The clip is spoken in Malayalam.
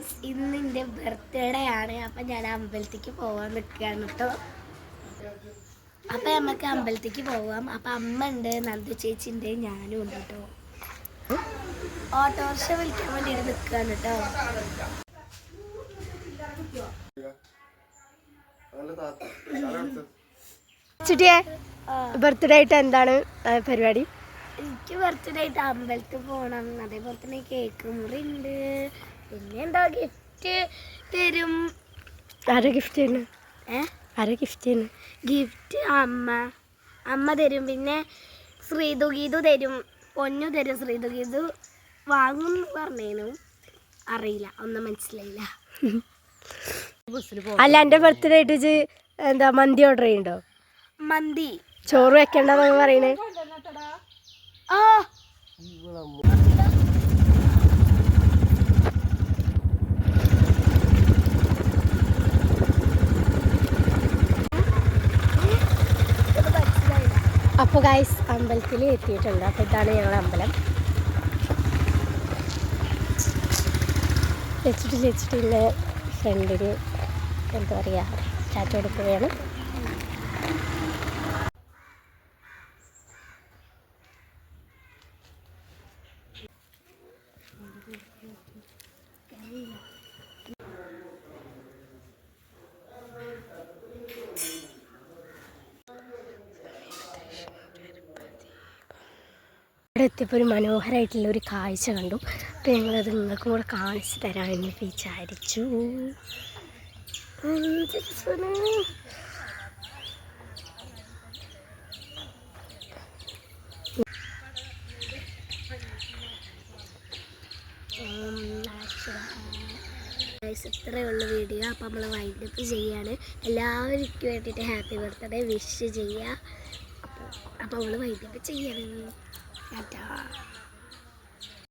ഗൈസ്, ഇന്ന് എൻ്റെ ബർത്ത്ഡേ ആണ്. അപ്പം ഞാൻ അമ്പലത്തേക്ക് പോകാൻ നിൽക്കുകയാണ് കേട്ടോ. അപ്പം നമുക്ക് അമ്പലത്തേക്ക് പോവാം. അപ്പം അമ്മ ഉണ്ട്, നന്ദു ചേച്ചി ഉണ്ട്, ഞാനും ഉണ്ട് കേട്ടോ. ഓട്ടോറിക്ഷ വിളിക്കാൻ വേണ്ടിയിട്ട് നിൽക്കുകയാണ് കേട്ടോ. ചുറ്റിയെ ബർത്ത്ഡേ ആയിട്ട് എന്താണ് പരിപാടി? എനിക്ക് ബർത്ത്ഡേ ആയിട്ട് അമ്പലത്തിൽ പോകണം. അതേപോലെ തന്നെ കേക്ക് മുറി ഉണ്ട്. പിന്നെ എന്താ ഗിഫ്റ്റ് തരും. ആരാ ഗിഫ്റ്റ് ചെയ്യുന്നു? ആരാ ഗിഫ്റ്റ് ചെയ്യുന്നു? ഗിഫ്റ്റ് അമ്മ തരും. പിന്നെ ശ്രീതുഗീതു തരും, പൊന്നു തരും. ശ്രീതുഗീതു വാങ്ങും പറഞ്ഞേനു, അറിയില്ല, ഒന്നും മനസ്സിലായില്ല. അല്ല, എൻ്റെ ബർത്ത്ഡേ ആയിട്ട് എന്താ മന്തി ഓർഡർ ചെയ്യുന്നുണ്ടോ? മന്തി ചോറ് വെക്കണ്ടെന്നൊക്കെ പറയണേ. ആ അപ്പോൾ ഗൈസ്, അമ്പലത്തിൽ എത്തിയിട്ടുണ്ട്. അപ്പോൾ ഇതാണ് ഞങ്ങളുടെ അമ്പലം. ചേച്ചിട്ടില്ല ഫ്രണ്ടിന് എന്താ പറയുക, ചാറ്റ് കൊടുക്കുകയാണ്. ഇവിടെ എത്തിയപ്പോൾ ഒരു മനോഹരമായിട്ടുള്ള ഒരു കാഴ്ച കണ്ടു. അപ്പോൾ ഞങ്ങളത് നിങ്ങൾക്കും കൂടെ കാണിച്ചു തരാമെന്ന് വിചാരിച്ചു. ഇത്രയുള്ള വീഡിയോ. അപ്പോൾ നമ്മൾ വൈൻഡപ്പ് ചെയ്യാണ്. എല്ലാവർക്കും വേണ്ടിയിട്ട് ഹാപ്പി ബർത്ത്ഡേ വിഷ് ചെയ്യുക. അപ്പോൾ നമ്മൾ വൈൻഡപ്പ് ചെയ്യണം. ടാറ്റാ.